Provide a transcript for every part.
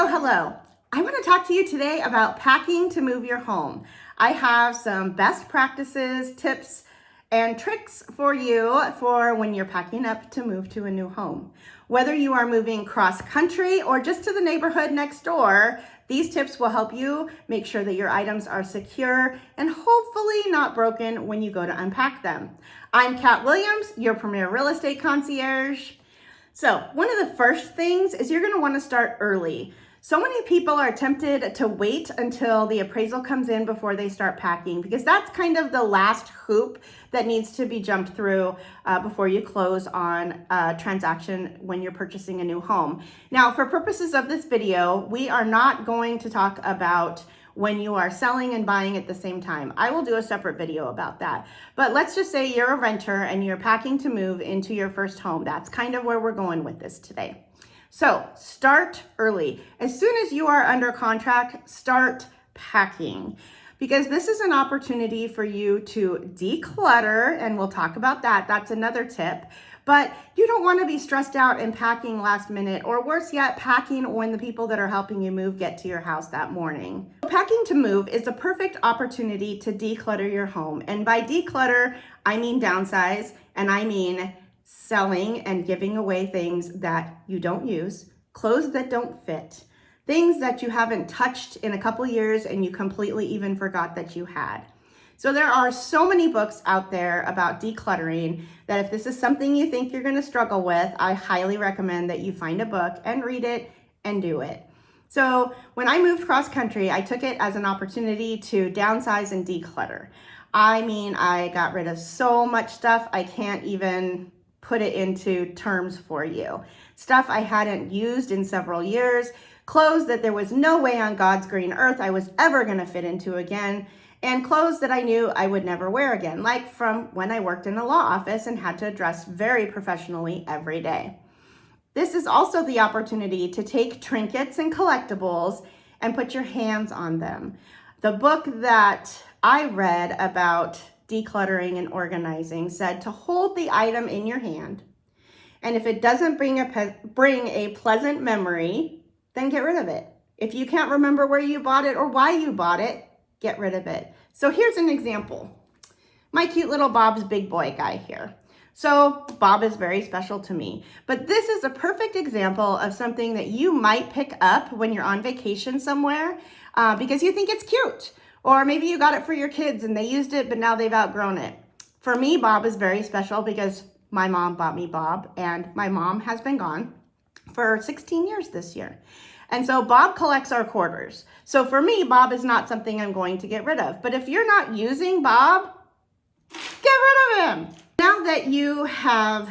Hello. I want to talk to you today about packing to move your home. I have some best practices, tips, and tricks for you for when you're packing up to move to a new home. Whether you are moving cross country or just to the neighborhood next door, these tips will help you make sure that your items are secure and hopefully not broken when you go to unpack them. I'm Kat Williams, your premier real estate concierge. So one of the first things is you're going to want to start early. So many people are tempted to wait until the appraisal comes in before they start packing, because that's kind of the last hoop that needs to be jumped through before you close on a transaction when you're purchasing a new home. Now, for purposes of this video, we are not going to talk about when you are selling and buying at the same time. I will do a separate video about that. But let's just say you're a renter and you're packing to move into your first home. That's kind of where we're going with this today. So start early. As soon as you are under contract, start packing, because this is an opportunity for you to declutter, and we'll talk about that. That's another tip. But you don't want to be stressed out and packing last minute, or worse yet, packing when the people that are helping you move get to your house that morning. Packing to move is a perfect opportunity to declutter your home. And by declutter, I mean downsize, and I mean selling and giving away things that you don't use, clothes that don't fit, things that you haven't touched in a couple years and you completely even forgot that you had. So there are so many books out there about decluttering that if this is something you think you're going to struggle with, I highly recommend that you find a book and read it and do it. So when I moved cross country, I took it as an opportunity to downsize and declutter. I mean, I got rid of so much stuff, I can't even put it into terms for you. Stuff I hadn't used in several years, clothes that there was no way on God's green earth I was ever going to fit into again, and clothes that I knew I would never wear again, like from when I worked in a law office and had to dress very professionally every day. This is also the opportunity to take trinkets and collectibles and put your hands on them. The book that I read about decluttering and organizing said to hold the item in your hand, and if it doesn't bring a pleasant memory, then get rid of it. If you can't remember where you bought it or why you bought it, get rid of it. So here's an example. My cute little Bob's Big Boy guy here. So Bob is very special to me, but this is a perfect example of something that you might pick up when you're on vacation somewhere because you think it's cute. Or maybe you got it for your kids and they used it, but now they've outgrown it. For me, Bob is very special because my mom bought me Bob, and my mom has been gone for 16 years this year. And so Bob collects our quarters. So for me, Bob is not something I'm going to get rid of. But if you're not using Bob, get rid of him. Now that you have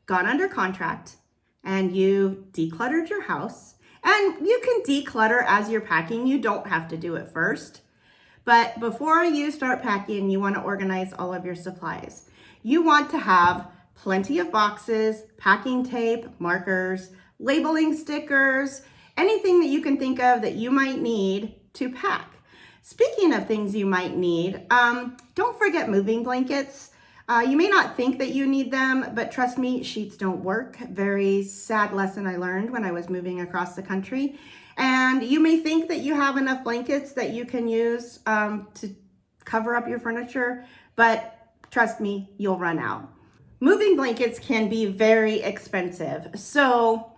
gone under contract and you decluttered your house, and you can declutter as you're packing, you don't have to do it first. But before you start packing, you want to organize all of your supplies. You want to have plenty of boxes, packing tape, markers, labeling stickers, anything that you can think of that you might need to pack. Speaking of things you might need, don't forget moving blankets. You may not think that you need them, but trust me, sheets don't work. Very sad lesson I learned when I was moving across the country. And you may think that you have enough blankets that you can use to cover up your furniture, but trust me, you'll run out. Moving blankets can be very expensive. So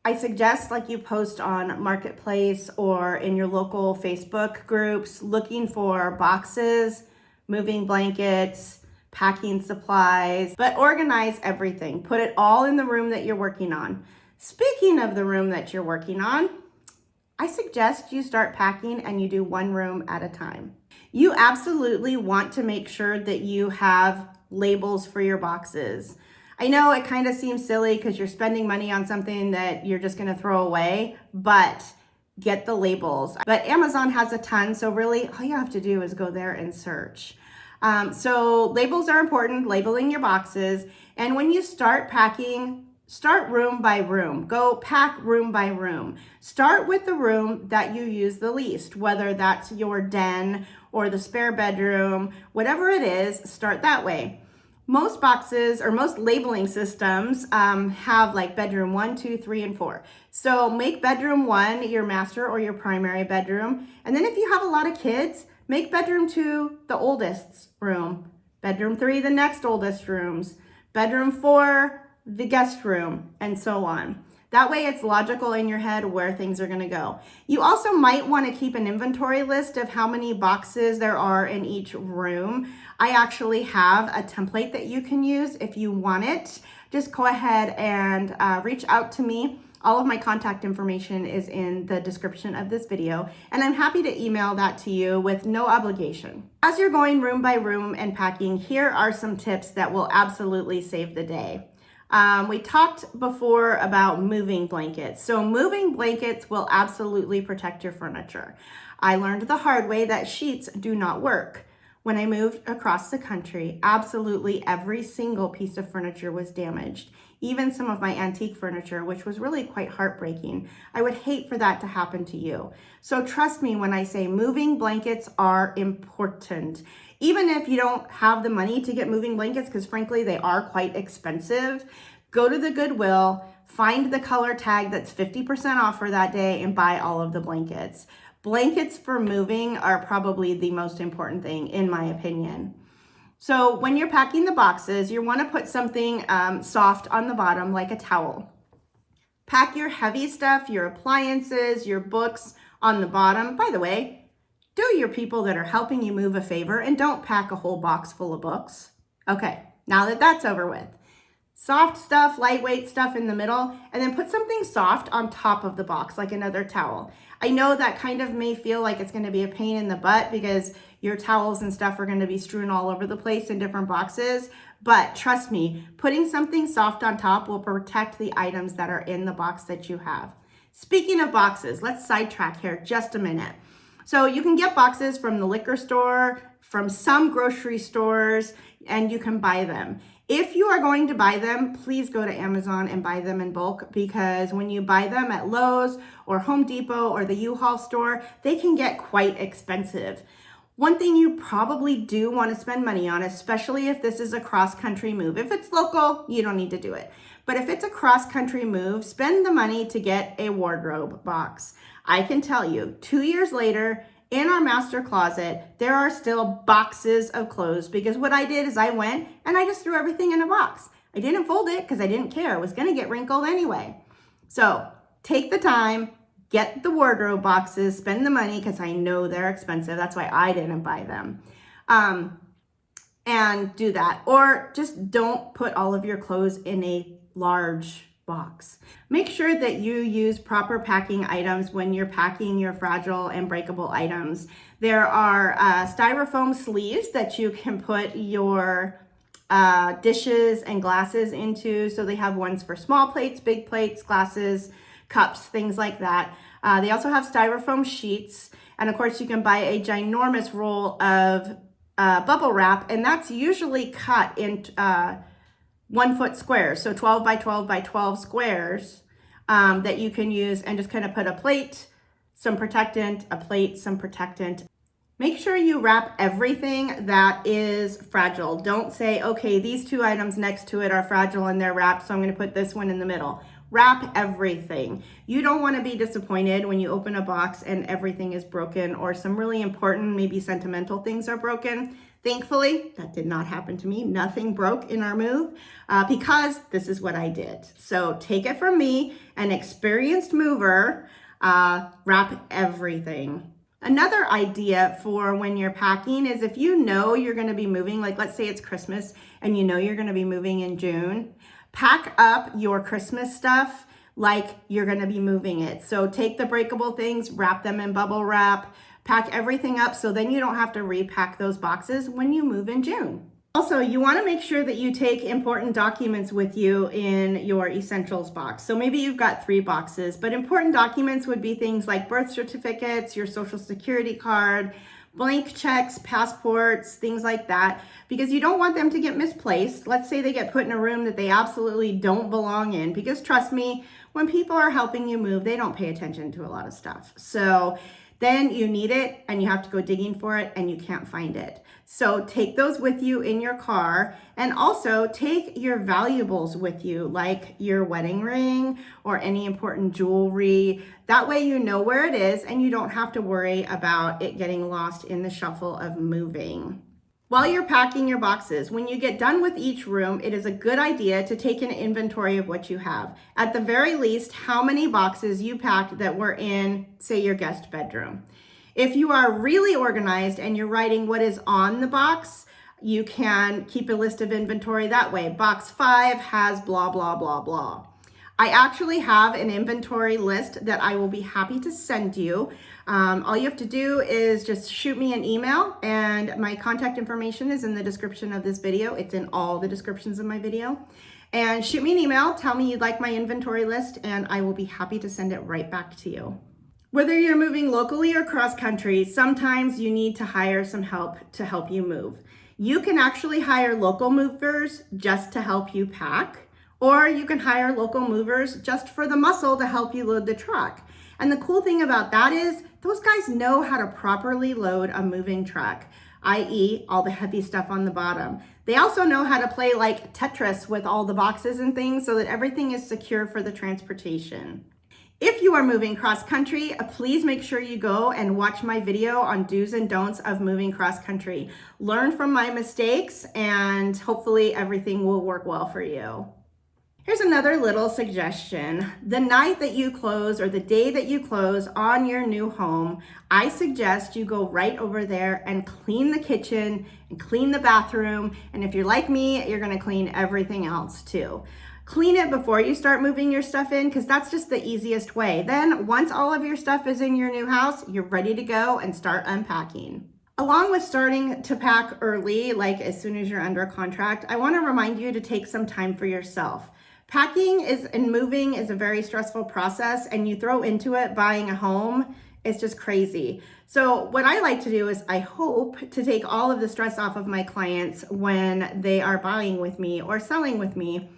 I suggest, like, you post on Marketplace or in your local Facebook groups looking for boxes, moving blankets, packing supplies, but organize everything. Put it all in the room that you're working on. Speaking of the room that you're working on, I suggest you start packing and you do one room at a time. You absolutely want to make sure that you have labels for your boxes. I know it kind of seems silly because you're spending money on something that you're just going to throw away, but get the labels. But Amazon has a ton, so really all you have to do is go there and search. So labels are important, labeling your boxes. And when you start packing, start room by room. Go pack room by room. Start with the room that you use the least, whether that's your den or the spare bedroom, whatever it is, start that way. Most boxes or most labeling systems have like bedroom 1, 2, 3, and 4. So make bedroom 1 your master or your primary bedroom. And then if you have a lot of kids, make bedroom 2 the oldest room, bedroom 3 the next oldest rooms, bedroom 4 the guest room, and so on. That way it's logical in your head where things are going to go. You also might want to keep an inventory list of how many boxes there are in each room. I actually have a template that you can use if you want it. Just go ahead and reach out to me. All of my contact information is in the description of this video, and I'm happy to email that to you with no obligation. As you're going room by room and packing, here are some tips that will absolutely save the day. We talked before about moving blankets. So moving blankets will absolutely protect your furniture. I learned the hard way that sheets do not work. When I moved across the country, absolutely every single piece of furniture was damaged. Even some of my antique furniture, which was really quite heartbreaking. I would hate for that to happen to you. So trust me when I say moving blankets are important. Even if you don't have the money to get moving blankets, because frankly, they are quite expensive, go to the Goodwill, find the color tag that's 50% off for that day, and buy all of the blankets. Blankets for moving are probably the most important thing, in my opinion. So when you're packing the boxes, you want to put something soft on the bottom, like a towel. Pack your heavy stuff, your appliances, your books on the bottom. By the way, do your people that are helping you move a favor and don't pack a whole box full of books. Okay, now that that's over with. Soft stuff, lightweight stuff in the middle, and then put something soft on top of the box, like another towel. I know that kind of may feel like it's going to be a pain in the butt because your towels and stuff are going to be strewn all over the place in different boxes, but trust me, putting something soft on top will protect the items that are in the box that you have. Speaking of boxes, let's sidetrack here just a minute. So you can get boxes from the liquor store, from some grocery stores, and you can buy them. If you are going to buy them, please go to Amazon and buy them in bulk, because when you buy them at Lowe's or Home Depot or the U-Haul store, they can get quite expensive. One thing you probably do want to spend money on, especially if this is a cross-country move. If it's local, you don't need to do it. But if it's a cross-country move, spend the money to get a wardrobe box. I can tell you, 2 years later, in our master closet, there are still boxes of clothes, because what I did is I went and I just threw everything in a box. I didn't fold it because I didn't care. It was going to get wrinkled anyway. So take the time, get the wardrobe boxes, spend the money, because I know they're expensive. That's why I didn't buy them. And do that. Or just don't put all of your clothes in a large box. Make sure that you use proper packing items when you're packing your fragile and breakable items. There are styrofoam sleeves that you can put your dishes and glasses into. So they have ones for small plates, big plates, glasses, cups, things like that. They also have styrofoam sheets. And of course, you can buy a ginormous roll of bubble wrap, and that's usually cut in 1 foot squares, so 12 by 12 by 12 squares that you can use, and just kind of put a plate, some protectant, a plate, some protectant. Make sure you wrap everything that is fragile. Don't say, okay, these 2 items next to it are fragile and they're wrapped, so I'm going to put this one in the middle. Wrap everything. You don't want to be disappointed when you open a box and everything is broken, or some really important, maybe sentimental things are broken. Thankfully, that did not happen to me. Nothing broke in our move because this is what I did. So take it from me, an experienced mover, wrap everything. Another idea for when you're packing is if you know you're going to be moving, like let's say it's Christmas and you know you're going to be moving in June, pack up your Christmas stuff like you're going to be moving it. So take the breakable things, wrap them in bubble wrap, pack everything up so then you don't have to repack those boxes when you move in June. Also, you want to make sure that you take important documents with you in your essentials box. So maybe you've got 3 boxes, but important documents would be things like birth certificates, your social security card, blank checks, passports, things like that, because you don't want them to get misplaced. Let's say they get put in a room that they absolutely don't belong in, because trust me, when people are helping you move, they don't pay attention to a lot of stuff. So then you need it and you have to go digging for it and you can't find it. So take those with you in your car, and also take your valuables with you, like your wedding ring or any important jewelry. That way you know where it is and you don't have to worry about it getting lost in the shuffle of moving. While you're packing your boxes, when you get done with each room, it is a good idea to take an inventory of what you have. At the very least, how many boxes you packed that were in, say, your guest bedroom. If you are really organized and you're writing what is on the box, you can keep a list of inventory that way. Box 5 has blah, blah, blah, blah. I actually have an inventory list that I will be happy to send you. All you have to do is just shoot me an email, and my contact information is in the description of this video. It's in all the descriptions of my video. And shoot me an email, tell me you'd like my inventory list, and I will be happy to send it right back to you. Whether you're moving locally or cross country, sometimes you need to hire some help to help you move. You can actually hire local movers just to help you pack, or you can hire local movers just for the muscle to help you load the truck. And the cool thing about that is those guys know how to properly load a moving truck, i.e. all the heavy stuff on the bottom. They also know how to play like Tetris with all the boxes and things so that everything is secure for the transportation. If you are moving cross country, please make sure you go and watch my video on do's and don'ts of moving cross country. Learn from my mistakes, and hopefully everything will work well for you. Here's another little suggestion. The night that you close, or the day that you close on your new home, I suggest you go right over there and clean the kitchen and clean the bathroom. And if you're like me, you're gonna clean everything else too. Clean it before you start moving your stuff in, because that's just the easiest way. Then once all of your stuff is in your new house, you're ready to go and start unpacking. Along with starting to pack early, like as soon as you're under a contract, I want to remind you to take some time for yourself. Packing and moving is a very stressful process, and you throw into it buying a home. It's just crazy. So what I like to do is I hope to take all of the stress off of my clients when they are buying with me or selling with me.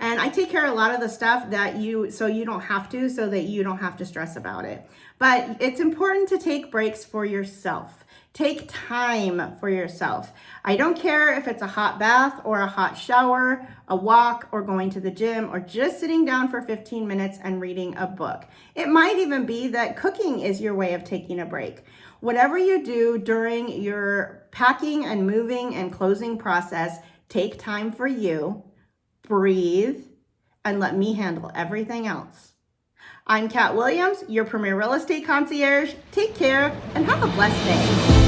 And I take care of a lot of the stuff so you don't have to stress about it. But it's important to take breaks for yourself. Take time for yourself. I don't care if it's a hot bath or a hot shower, a walk, or going to the gym, or just sitting down for 15 minutes and reading a book. It might even be that cooking is your way of taking a break. Whatever you do during your packing and moving and closing process, take time for you. Breathe, and let me handle everything else. I'm Kat Williams, your premier real estate concierge. Take care and have a blessed day.